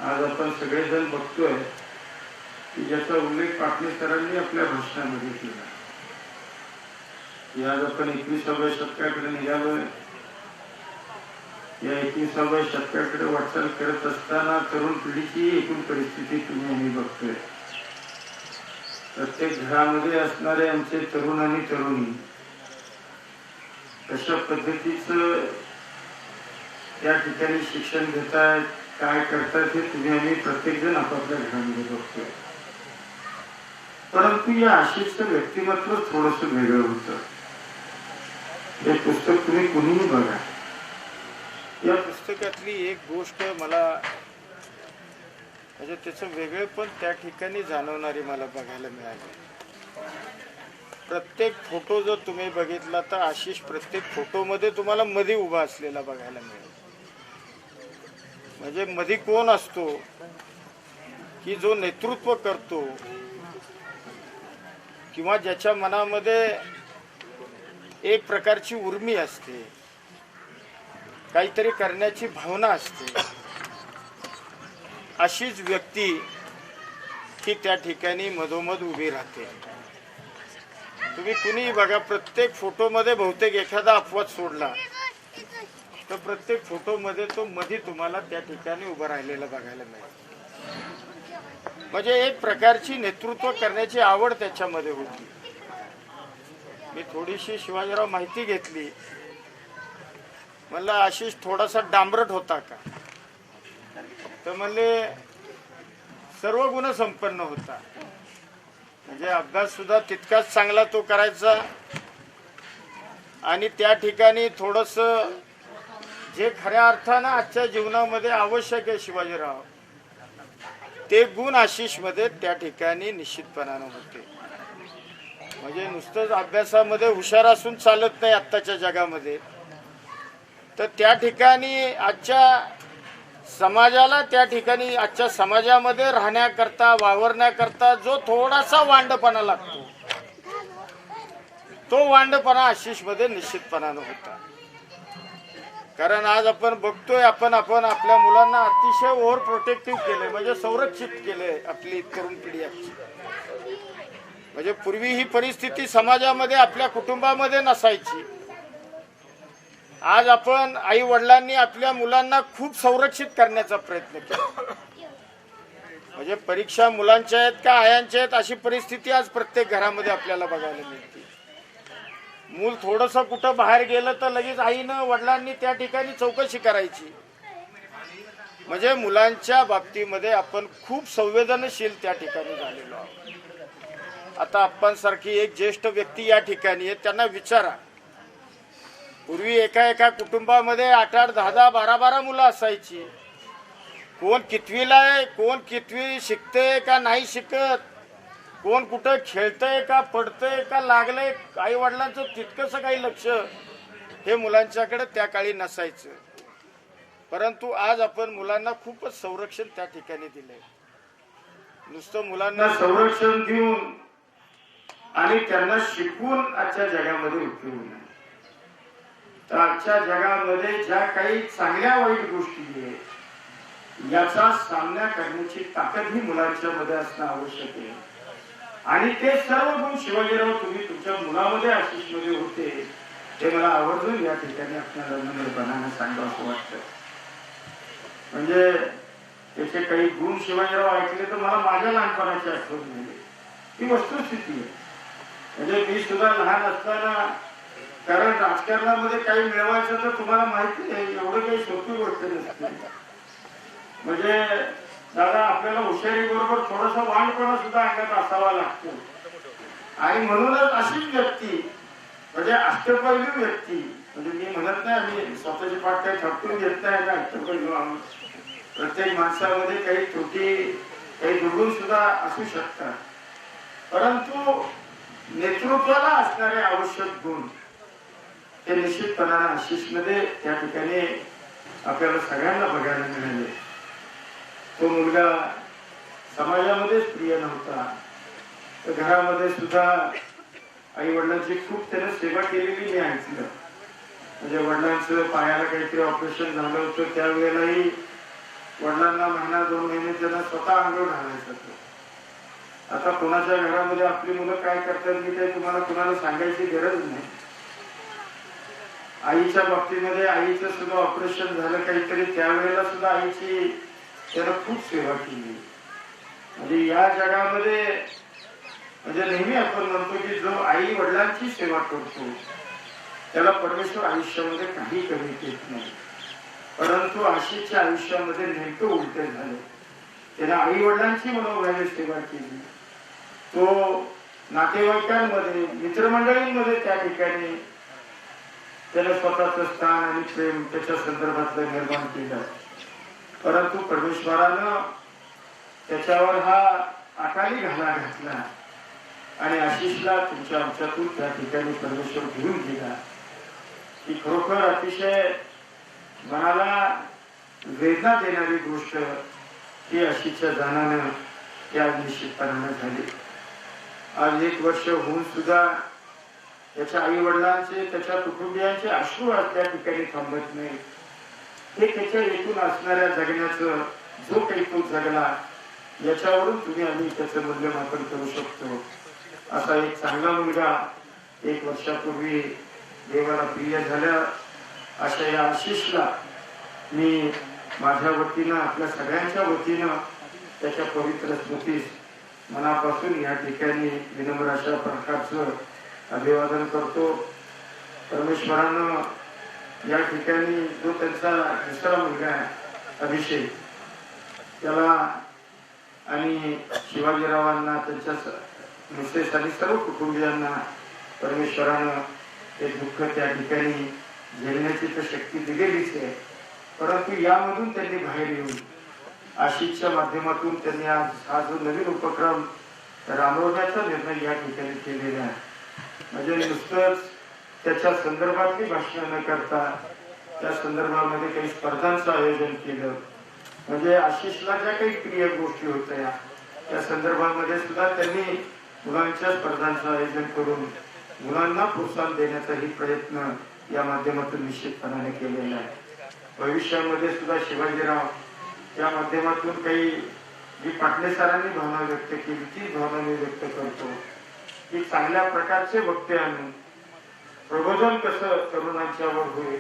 आज आपण सगळेजण बघतोय की ज्याचा उल्लेख पाटणी सरांनी आपल्या भाषणामध्ये केला. आज आपण 21व्या शतकाकडे निघालोय. या 21व्या शतकाकडे वाटचाल करत असताना तरुण पिढीची एकूण परिस्थिती तुम्ही आम्ही बघतोय. प्रत्येक घरामध्ये असणारे आमचे तरुण आणि तरुणी कशा पद्धतीचं त्या ठिकाणी शिक्षण घेतात, काय करतात हे तुम्ही आम्ही प्रत्येक जण आपापल्या घरामध्ये बघतोय. परंतु या आशिषचं व्यक्तिमत्व थोडस वेगळं होतं. हे पुस्तक तुम्ही कुणीही बघा, या पुस्तकातली एक गोष्ट मला म्हणजे त्याचं वेगळे पण त्या ठिकाणी जाणवणारी मला बघायला मिळाली. प्रत्येक फोटो जर तुम्ही बघितला तर आशिष प्रत्येक फोटोमध्ये तुम्हाला मध्ये उभा असलेला बघायला मिळेल. म्हणजे मध्ये कोण असतो की जो नेतृत्व करतो किंवा ज्याच्या मनामध्ये एक प्रकारची उर्मी असते, काहीतरी करण्याची भावना असते, अशीच व्यक्ती ही त्या ठिकाणी मधोमध उभी राहते. तुम्ही कुणीही बघा, प्रत्येक फोटोमध्ये बहुतेक एखादा अपवाद सोडला तर प्रत्येक फोटोमध्ये तो मध्ये तुम्हाला त्या ठिकाणी उभा राहिलेला बघायला मिळेल. म्हणजे एक प्रकारची नेतृत्व करण्याची आवड त्याच्यामध्ये होती. मी थोडीशी शिवाजीराव माहिती घेतली. म्हणलं आशिष थोडासा डांबरट होता का, तर म्हणले सर्व गुण संपन्न होता. म्हणजे अभ्यास सुद्धा तितकाच चांगला तो करायचा आणि त्या ठिकाणी थोडस जे खऱ्या अर्थानं आजच्या जीवनामध्ये आवश्यक आहे शिवाजीराव, ते गुण आशिष मध्ये त्या ठिकाणी निश्चितपणानं होते. म्हणजे नुसतंच अभ्यासामध्ये हुशार असून चालत नाही आत्ताच्या जगामध्ये. तर त्या ठिकाणी आजच्या समाजाला, त्या ठिकाणी आजच्या समाजामध्ये राहण्याकरता, वावरण्याकरता जो थोडासा वांडपणा लागतो, तो वांडपणा आशिष मध्ये निश्चितपणानं होता. कारण आज आपण बघतोय, आपण आपल्या मुलांना अतिशय ओव्हर प्रोटेक्टिव्ह केलंय, म्हणजे संरक्षित केलंय आपली तरुण पिढी आजची. म्हणजे पूर्वी ही परिस्थिती समाजामध्ये आपल्या कुटुंबामध्ये नसायची. आज आपण आई वडिलांनी आपल्या मुलांना खूप संरक्षित करण्याचा प्रयत्न केला. म्हणजे परीक्षा मुलांच्या आहेत का आयांच्या आहेत अशी परिस्थिती आज प्रत्येक घरामध्ये आपल्याला बघायला मिळते. मूल थोडंसं कुठं बाहेर गेलं तर लगेच आईनं वडिलांनी त्या ठिकाणी चौकशी करायची. म्हणजे मुलांच्या बाबतीमध्ये आपण खूप संवेदनशील त्या ठिकाणी झालेलो आहोत. आता आपणसारखी एक ज्येष्ठ व्यक्ती या ठिकाणी आहे, त्यांना विचारा, पूर्वी एका कुटुंबामध्ये 8-8, 10-10, 12-12 मुलं असायची. कोण कितवीला आहे, कोण कितवी शिकते का नाही शिकत, कोण कुठं खेळतंय का पडतंय का लागलंय, आई वडिलांचं तितकंसं काही लक्ष हे मुलांच्याकडे त्या काळी नसायचं. परंतु आज आपण मुलांना खूपच संरक्षण त्या ठिकाणी दिलंय. नुसतं मुलांना संरक्षण देऊन आणि त्यांना शिकवून आजच्या जगामध्ये उपयोग नाही. तर आजच्या जगामध्ये ज्या काही चांगल्या वाईट गोष्टी आहेत याचा सामना करण्याची ताकद ही मुलांच्या मध्ये असणं आवश्यक आहे. आणि ते सर्व गुण शिवाजीराव तुम्ही तुमच्या मुलामध्ये आशिषमध्ये होते, ते मला आवर्जून या ठिकाणी आपल्याला नम्रपणाने सांगावं असं वाटतं. म्हणजे त्याचे काही गुण शिवाजीराव ऐकले तर मला माझ्या लहानपणाची आठवण झाली. ही वस्तुस्थिती आहे. म्हणजे मी सुद्धा लहान असताना, कारण राजकारणामध्ये काही मिळवायचं तर तुम्हाला माहिती आहे एवढं काही सोपी गोष्ट नसते. म्हणजे दादा आपल्याला हुशारी बरोबर थोडासा वांडपणा सुद्धा अंगात असावा लागतो. आणि म्हणूनच अशीच व्यक्ती म्हणजे अष्टपैलू व्यक्ती, म्हणजे मी म्हणत नाही आम्ही स्वतःची पाठ काही थपटून घेत नाही का अष्टपैलू. प्रत्येक माणसामध्ये काही त्रुटी, काही दुर्गुण सुद्धा असू शकतात. परंतु नेतृत्वाला असणारे आवश्यक गुण हे निश्चितपणाने आशिषमध्ये त्या ठिकाणी आपल्याला सगळ्यांना बघायला मिळाले. तो मुलगा समाजामध्येच प्रिय नव्हता, तर घरामध्ये सुद्धा आई वडिलांची खूप त्याने सेवा केलेली मी ऐकलं. म्हणजे वडिलांचं पायाला काहीतरी ऑपरेशन झालं होतं, त्यावेळेलाही वडिलांना महिना 2 महिने त्यांना स्वतः अंघोळ घालायचं. आता कोणाच्या घरामध्ये आपली मुलं काय करतात मी ते तुम्हाला कुणाला सांगायची गरज नाही. आईच्या बाबतीमध्ये आईचं सुद्धा ऑपरेशन झालं काहीतरी, त्यावेळेला सुद्धा आईची त्याला खूप सेवा केली. म्हणजे या जगामध्ये म्हणजे नेहमी आपण म्हणतो की जो आई वडिलांची सेवा करतो त्याला परमेश्वर आयुष्यामध्ये काही कमी येत नाही. परंतु आशिषच्या आयुष्यामध्ये नेमकं उलटे झाले. त्याने आई वडिलांची मनोभावे सेवा केली. तो नातेवाईकांमध्ये मित्रमंडळींमध्ये त्या ठिकाणी त्याने स्वतःचं स्थान आणि प्रेम त्याच्या संदर्भातलं निर्माण केलं. परंतु परमेश्वरानं त्याच्यावर हा अकाली घाला घातला आणि आशिषला तुमच्या आमच्यातून त्या ठिकाणी परमेश्वर घेऊन गेला. ही खरोखर अतिशय मनाला वेदना देणारी गोष्ट ही आशिषच्या जाण्यानं या निश्चितपणानं झाली. आज 1 वर्ष होऊन सुद्धा त्याच्या आई वडिलांचे त्याच्या कुटुंबियांचे अश्रू आज त्या ठिकाणी थांबत नाही. हे त्याच्या येथून असणाऱ्या जगण्याचं जो काही तो जगला याच्यावरून तुम्ही आम्ही त्याचं मूल्यमापन करू शकतो. असा एक चांगला मुलगा 1 वर्षापूर्वी देवाला प्रिय झाल्या अशा या आशिषला मी माझ्या वतीनं आपल्या सगळ्यांच्या वतीनं त्याच्या पवित्र स्मृतीस मनापासून या ठिकाणी विनम्र अशा प्रकारचं अभिवादन करतो. परमेश्वरानं या ठिकाणी जो त्यांचा दुसरा मुलगा आहे अभिषेक, त्याला आणि शिवाजीरावांना त्यांच्या मिसेस आणि सर्व कुटुंबियांना परमेश्वरानं ते दुःख त्या ठिकाणी झेलण्याची तर शक्ती दिलेलीच आहे. परंतु यामधून त्यांनी बाहेर येऊन आशिषच्या माध्यमातून त्यांनी आज हा जो नवीन उपक्रम राबवण्याचा निर्णय या ठिकाणी केलेला आहे. म्हणजे नुसतंच त्याच्या संदर्भातली भाषणं न करता त्या संदर्भामध्ये काही स्पर्धांचं आयोजन केलं. म्हणजे आशिषला ज्या काही प्रिय गोष्टी होत्या त्या संदर्भामध्ये सुद्धा त्यांनी मुलांच्या स्पर्धांचं आयोजन करून मुलांना प्रोत्साहन देण्याचाही प्रयत्न या माध्यमातून निश्चितपणाने केलेला आहे. भविष्यामध्ये सुद्धा शिवाजीराव या माध्यमातून काही जी पाटले सरांनी भावना व्यक्त केली ती भावना मी व्यक्त करतो की चांगल्या प्रकारचे वक्ते आणून प्रबोधन कसं तरुणांच्यावर होईल,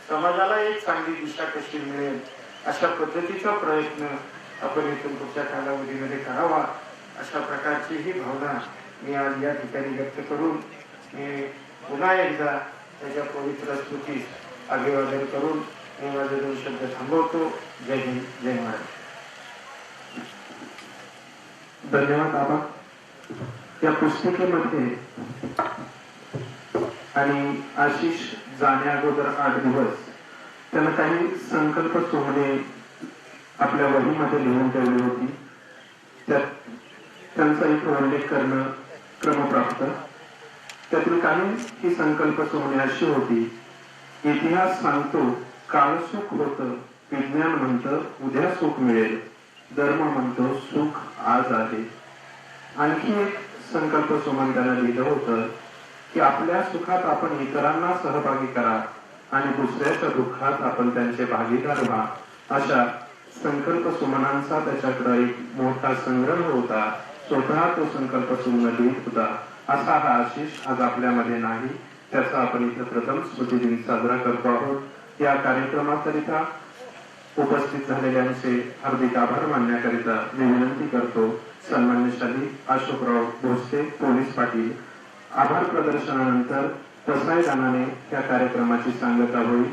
समाजाला एक चांगली दिशा कशी मिळेल अशा पद्धतीचा प्रयत्न आपण इथून पुढच्या कालावधीमध्ये करावा अशा प्रकारची ही भावना मी आज या ठिकाणी व्यक्त करून मी पुन्हा एकदा त्याच्या पवित्र स्तुतीस अभिवादन करून मी माझे 2 शब्द थांबवतो. जय हिंद, जय महाराष्ट्र. धन्यवाद बाबा. या पुस्तिकेमध्ये आणि आशिष जाण्या अगोदर 8 दिवस त्यानं काही संकल्प सोहळे आपल्या वहीमध्ये लिहून ठेवली होती. त्यात त्यांचा इथे उल्लेख करणं क्रमप्राप्त. त्यातील काही ही संकल्प सोहळे अशी होती. इतिहास सांगतो काल सुख होतं, विज्ञान म्हणतं उद्या सुख मिळेल, धर्म म्हणतो सुख आज आहे. आणखी एक संकल्प सुमन त्यानं लिहिलं होतं की आपल्या सुखात आपण इतरांना सहभागी करा आणि दुसऱ्याच्या दुःखात आपण त्यांचे भागीदार व्हा. अशा संकल्प सुमनांचा त्याच्याकडे एक मोठा संग्रह होता. स्वतः तो संकल्प सुमन लिहित होता. असा हा आशिष आज आपल्यामध्ये नाही. त्याचा आपण इथे प्रथम स्मृतिदिन साजरा करतो आहोत. या कार्यक्रमाकरिता उपस्थित झालेल्यांचे हार्दिक आभार मानण्याकरिता मी विनंती करतो सन्मान्य शाली अशोकराव भोसले पोलीस पाटील. आभार प्रदर्शनानंतर पसाय गानाने या कार्यक्रमाची सांगता होईल.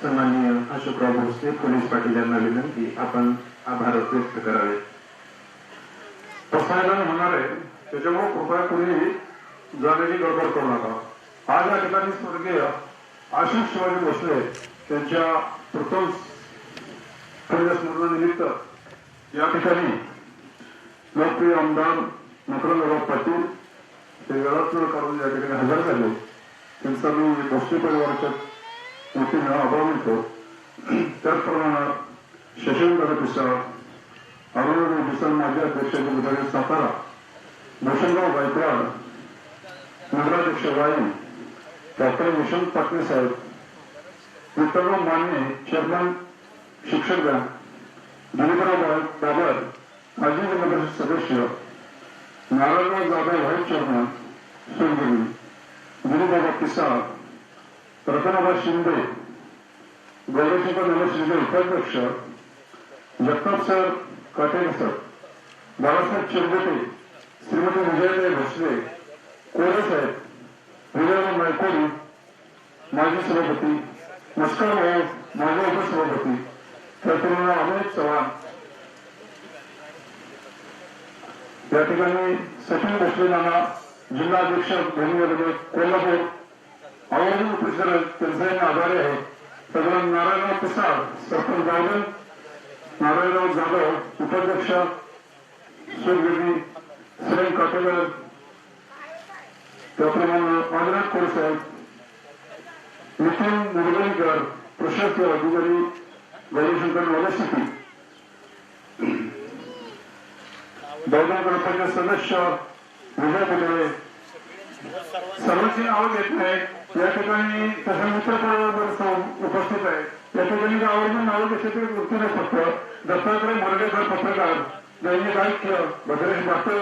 सन्माननीय अशोकराव भोसले पोलीस पाटील यांना विनंती आपण आभार व्यक्त करावे. पसाय गाणं होणार आहे त्याच्यामुळे कृपया कोणी जाण्याची गडबड करू नका. आज या ठिकाणी स्वर्गीय आशिष शिवाजी भोसले त्यांच्या प्रथम स्मरणानिमित्त या ठिकाणी लोकप्रिय आमदार मकरंदराव पाटील ते वेळात वेळ काढून या ठिकाणी हजर झाले. त्यांचा मी भोसले परिवाराच्या वतीनं आभार मानतो. त्याचप्रमाणे शशिकांत पिसाळ, अरुणराव पिसाळ माजी अध्यक्ष विभाग सातारा, भूषणराव गायकवाड, नगराध्यक्ष वाई, डॉक्टर यशवंत पाटील साहेब, विठ्ठलराव माने चेअरमन शिक्षक बँक, दिलीपराव बाबर माजी जिल्हा परिषद सदस्य, नारायणराव जाधव व्हाईस चेअरमन सोनगिरी, दिलीपबाबा पिसाळ, रतनाबा शिंदे, गौरवशंकर नवश्रीचे उपाध्यक्ष, जगताप सर काटेकर, बाळासाहेब चिरगुटे, श्रीमती विजयाताई भोसले, कोरेसाहेब, विजयराव नायकोडी, माजी सभापती, मस्कर भाऊ माजी उपसभापती, त्याचप्रमाणे अमित चव्हाण, या ठिकाणी सचिन भोसले नाना जिल्हा अध्यक्ष भूमिमध्ये कोल्हापूर आवर्जून उपस्थित आहेत, त्यांचाही आभारी आहे. त्याचप्रमाणे नारायणराव पिसाळ सरपंच गावडन, नारायणराव जाधव उपाध्यक्ष सोनगिरी, श्रेम काटेकर, त्याप्रमाणे पांडुरंग कोरसाहेब, नितीन मुरगणकर, प्रशासकीय अधिकारी गौरीशंकर नवलसिटी, दौदा ग्रामपंचायत सदस्य विजय पुतळे, सर्वांची नावं घेत नाही. या ठिकाणी तसं मित्र उपस्थित आहे. या ठिकाणी आवर्जून नावं घेतली वृत्तीने फक्त दत्तात्रय मुरडेकर पत्रकार, दैनिक ऐक्य, भद्रेश बाटे,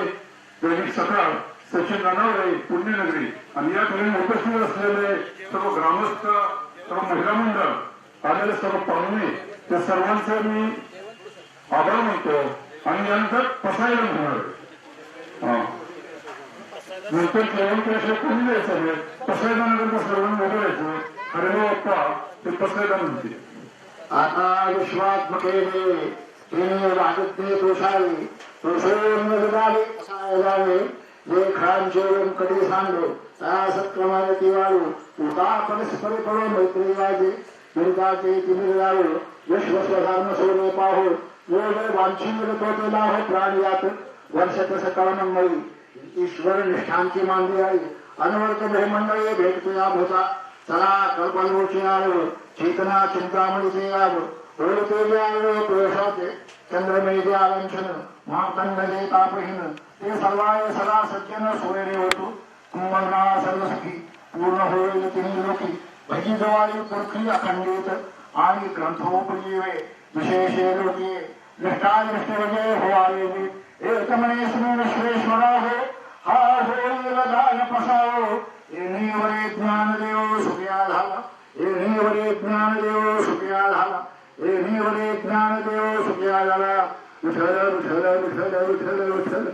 दैनिक सकाळ, सचिन नानावरे, पुण्यनगरी आणि या ठिकाणी उपस्थित असलेले सर्व ग्रामस्थ, सर्व महिला मंडळ, आलेले सर्व पाहुणे, त्या सर्वांचं मी आभार मानतो. आणि यानंतर पसायला होणार नंतर जेवण केल्याशिवाय कोणी द्यायचं नाही. पसायला नंतर सर्वांनी बोलायचं, अरे बाप्पा ते पसायला म्हणते. आता विश्वात्मकेने वागते दोषावे दोषोन्नदावे पसायलावे लेखांचे कधी सांगो त्या सत्क्रमाने ती वाळू उदा परस्पर पडो मैत्री वाजे निर्गाचे तिमिर लावो विश्वस्वधार्म सोने पाहो योग वांछित तो लाभ प्राणियात वर्षात सकाळ मंगळी ईश्वर निष्ठांची मांदी आई अनवर्त भूमंडळी भेटतो या भूता चला कल्पनोची आलो चेतना चिंतामणीचे याव ओळते जे प्रवेशाचे चंद्रमेजे आलंछन महाकंडले तापहीन ते सर्वाय सदा सज्जन सोयरे होतो कुंभना सर्वसखी पूर्ण होईल तिन्ही लोकी भजी जवाळी पुरखी अखंडित आणि ग्रंथोपजीवे विशेषे लोकी निष्ठादृष्टिवजे हो आले एकमने श्री विश्वेश्वरा हो हा होईल दान पसावो येणीवरे ज्ञानदेव सुखिया झाला येणीवरे ज्ञानदेव सुखिया झाला येणीवरे ज्ञानदेव सुखिया झाला विठ्ठल विठ्ठल विठ्ठल विठ्ठल विठ्ठल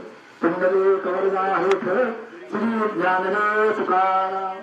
पुंडलिक वरदा विठ्ठल श्री ज्ञानदेव तुकाराम.